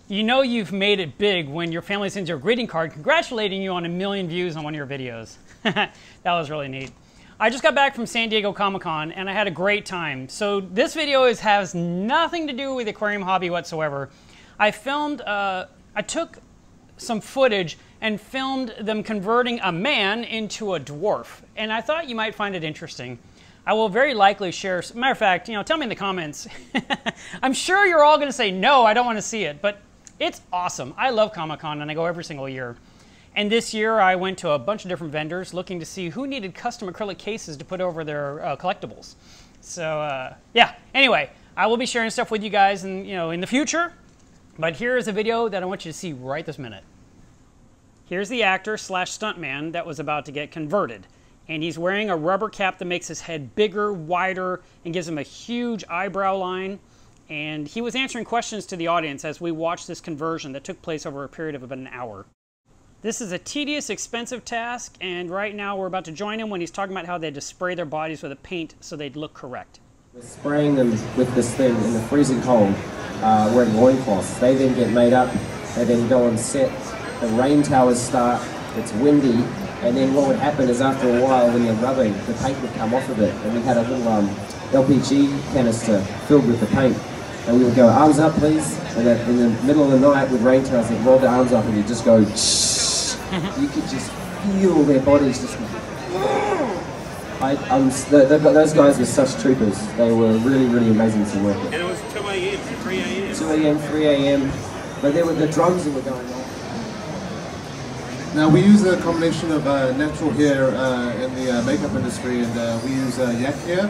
You know you've made it big when your family sends you a greeting card congratulating you on 1 million views on one of your videos. That was really neat. I just got back from San Diego Comic-Con and I had a great time. So this video has nothing to do with the aquarium hobby whatsoever. I took some footage and filmed them converting a man into a dwarf. And I thought you might find it interesting. I will very likely share, matter of fact, tell me in the comments. I'm sure you're all going to say, no, I don't want to see it, but it's awesome. I love Comic-Con and I go every single year. And this year I went to a bunch of different vendors looking to see who needed custom acrylic cases to put over their collectibles. So yeah, anyway, I will be sharing stuff with you guys in the future, but here is a video that I want you to see right this minute. Here's the actor slash stuntman that was about to get converted. And he's wearing a rubber cap that makes his head bigger, wider, and gives him a huge eyebrow line. And he was answering questions to the audience as we watched this conversion that took place over a period of about an hour. This is a tedious, expensive task, and right now we're about to join him when he's talking about how they had to spray their bodies with a paint so they'd look correct. We're spraying them with this thing in the freezing cold, wearing loincloths. They then get made up, they then go on set, the rain towers start, it's windy, and then what would happen is after a while when you're rubbing, the paint would come off of it, and we had a little LPG canister filled with the paint. And we would go, arms up please, and then in the middle of the night with rain towers, they'd roll their arms up and you just go, shh. You could just feel their bodies just those guys were such troopers. They were really, really amazing to work with. And it was 2 a.m., 3 a.m. 2 a.m., 3 a.m. But there were the drums that were going on. Now we use a combination of natural hair in the makeup industry, and we use yak hair,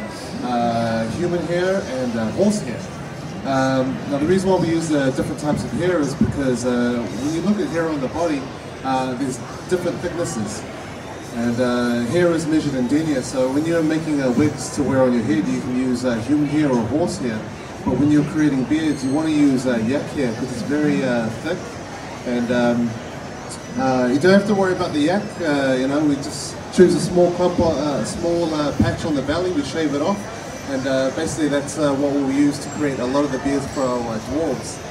human hair, and horse hair. Now the reason why we use different types of hair is because when you look at hair on the body, there's different thicknesses. And hair is measured in denier, so when you're making wigs to wear on your head, you can use human hair or horse hair. But when you're creating beards, you want to use yak hair because it's very thick. And you don't have to worry about the yak, we just choose a small clump, small patch on the belly, we shave it off. And basically that's what we'll use to create a lot of the beards for our dwarves.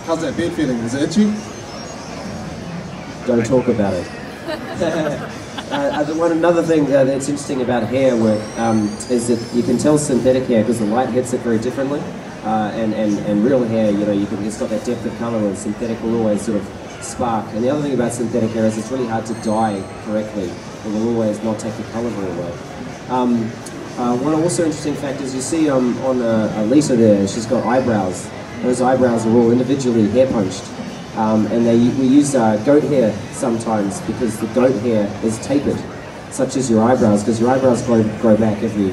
How's that beard feeling? Is it itchy? Don't talk about it. Another thing that's interesting about hair work is that you can tell synthetic hair because the light hits it very differently. And real hair, it's got that depth of colour, where synthetic will always sort of spark. And the other thing about synthetic hair is it's really hard to dye correctly. It will always not take the colour very well. One also interesting fact is you see on Lisa there, she's got eyebrows. Those eyebrows are all individually hair punched. And we use goat hair sometimes because the goat hair is tapered, such as your eyebrows, because your eyebrows grow back every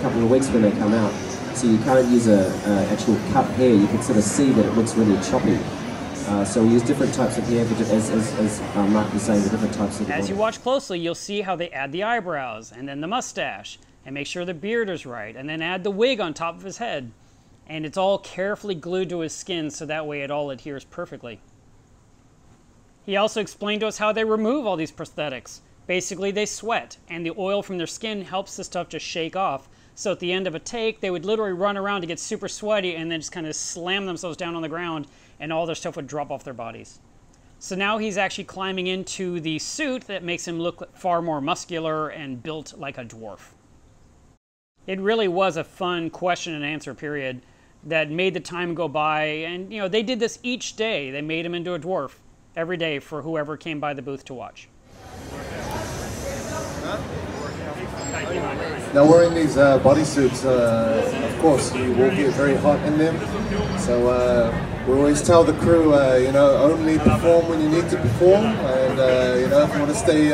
couple of weeks when they come out. So you can't use actual cut hair. You can sort of see that it looks really choppy. So we use different types of hair, as Mark was saying, the different types of hair. As you watch closely, you'll see how they add the eyebrows, and then the mustache, and make sure the beard is right, and then add the wig on top of his head. And it's all carefully glued to his skin, so that way it all adheres perfectly. He also explained to us how they remove all these prosthetics. Basically, they sweat, and the oil from their skin helps the stuff just shake off. So at the end of a take, they would literally run around to get super sweaty and then just kind of slam themselves down on the ground, and all their stuff would drop off their bodies. So now he's actually climbing into the suit that makes him look far more muscular and built like a dwarf. It really was a fun question and answer period that made the time go by, and they did this each day. They made him into a dwarf every day for whoever came by the booth to watch. Now wearing these bodysuits, of course, you will get very hot in them. So we always tell the crew, only perform when you need to perform, and if you want to stay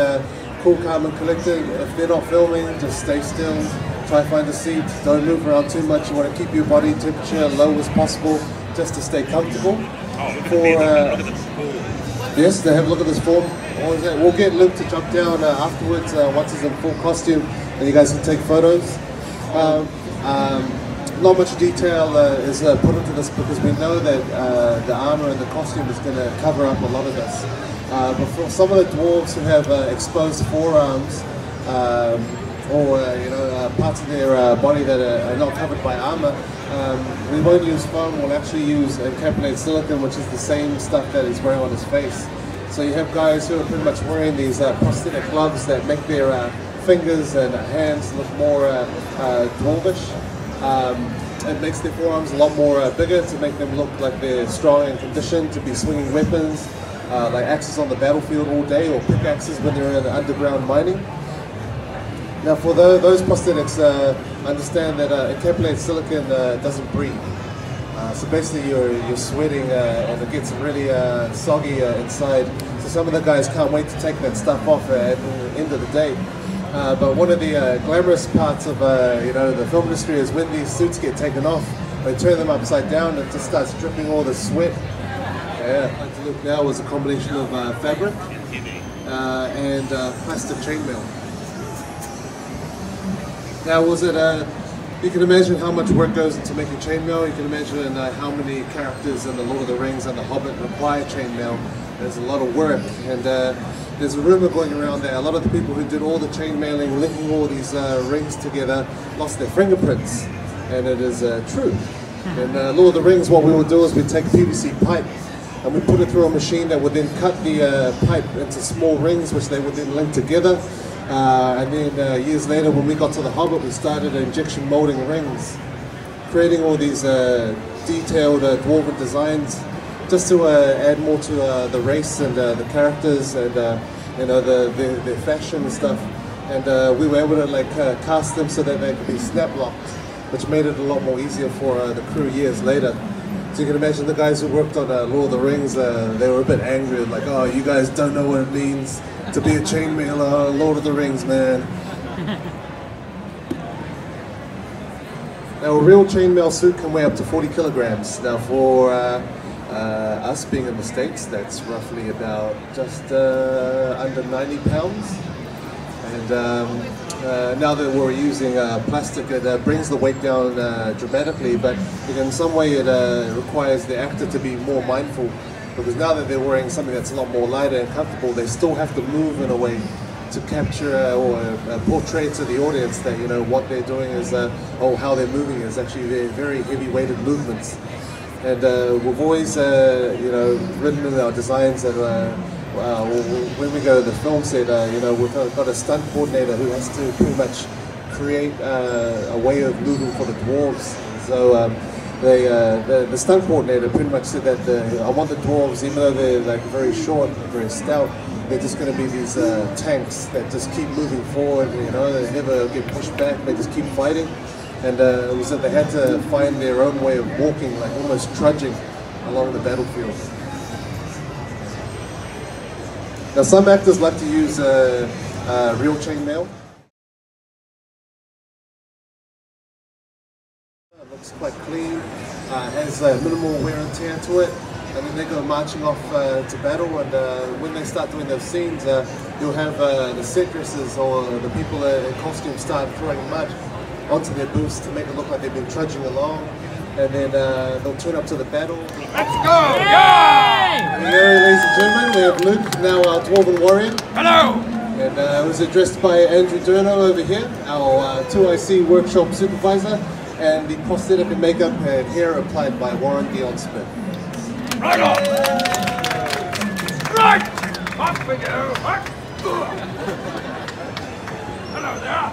cool, calm, and collected, if they're not filming, just stay still. Try to find a seat, don't move around too much. You want to keep your body temperature low as possible just to stay comfortable. Yes, they have a look at this form. We'll get Luke to jump down afterwards once he's in full costume and you guys can take photos. Not much detail is put into this because we know that the armor and the costume is going to cover up a lot of this. But for some of the dwarves who have exposed forearms, or parts of their body that are not covered by armor, we won't use foam. We'll actually use encapsulated silicone, which is the same stuff that he's wearing on his face. So you have guys who are pretty much wearing these prosthetic gloves that make their fingers and hands look more dwarvish. It makes their forearms a lot more bigger to make them look like they're strong and conditioned to be swinging weapons, like axes on the battlefield all day, or pickaxes when they're in underground mining. Now for those prosthetics, understand that encapsulated silicone doesn't breathe. So basically you're sweating and it gets really soggy inside. So some of the guys can't wait to take that stuff off at the end of the day. But one of the glamorous parts of the film industry is when these suits get taken off, they turn them upside down and it just starts dripping all the sweat. Yeah, like to look now was a combination of fabric and plastic chainmail. Now was it, you can imagine how much work goes into making chainmail. You can imagine how many characters in The Lord of the Rings and The Hobbit require chainmail. There's a lot of work, and there's a rumor going around that a lot of the people who did all the chainmailing, linking all these rings together, lost their fingerprints, and it is true. In Lord of the Rings, what we would do is we'd take PVC pipe and we put it through a machine that would then cut the pipe into small rings, which they would then link together. And then years later, when we got to The Hobbit, we started injection molding rings, creating all these detailed dwarven designs, just to add more to the race and the characters and the fashion and stuff. And we were able to cast them so that they could be snap locked, which made it a lot more easier for the crew years later. So you can imagine the guys who worked on Lord of the Rings, they were a bit angry, like, oh, you guys don't know what it means to be a chainmailer on Lord of the Rings, man. Now a real chainmail suit can weigh up to 40 kilograms. Now for us being in the States, that's roughly about just under 90 pounds. And now that we're using plastic, it brings the weight down dramatically, but in some way it requires the actor to be more mindful, because now that they're wearing something that's a lot more lighter and comfortable, they still have to move in a way to capture or portray to the audience that what they're doing is, or how they're moving is actually very heavy-weighted movements. And we've always, written in our designs that when we go to the film set, we've got a stunt coordinator who has to pretty much create a way of moving for the dwarves. So the stunt coordinator pretty much said that I want the dwarves, even though they're very short and very stout, they're just going to be these tanks that just keep moving forward. They never get pushed back. They just keep fighting. And it was that they had to find their own way of walking, like almost trudging along the battlefield. Now some actors like to use real chainmail. It looks quite clean, has minimal wear and tear to it, and then they go marching off to battle, and when they start doing those scenes, you'll have the set dressers or the people in costume start throwing mud onto their boots to make it look like they've been trudging along, and then they'll turn up to the battle. Let's go! Yay! Here, ladies and gentlemen, we have Luke, now our Dwarven Warrior. Hello! And it was addressed by Andrew Durno over here, our 2IC workshop supervisor, and the prosthetic and makeup and hair applied by Warren Dion Smith. Right on! Right! Off we go! Hello there!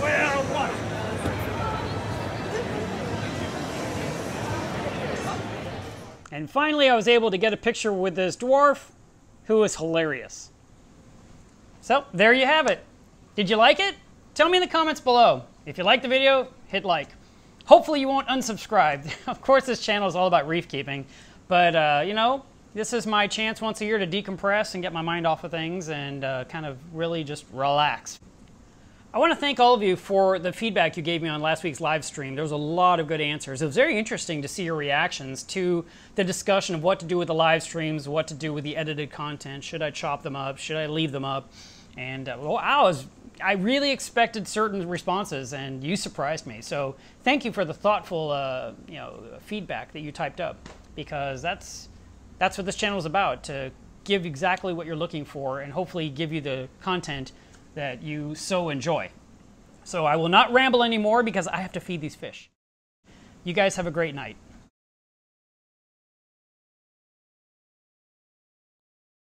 Well, what? And finally, I was able to get a picture with this dwarf, who is hilarious. So, there you have it. Did you like it? Tell me in the comments below. If you liked the video, hit like. Hopefully you won't unsubscribe. Of course, this channel is all about reef keeping, but this is my chance once a year to decompress and get my mind off of things and kind of really just relax. I want to thank all of you for the feedback you gave me on last week's live stream. There was a lot of good answers. It was very interesting to see your reactions to the discussion of what to do with the live streams, what to do with the edited content. Should I chop them up? Should I leave them up? And wow, I really expected certain responses, and you surprised me. So thank you for the thoughtful feedback that you typed up, because that's what this channel is about, to give exactly what you're looking for and hopefully give you the content that you so enjoy. So I will not ramble anymore because I have to feed these fish. You guys have a great night.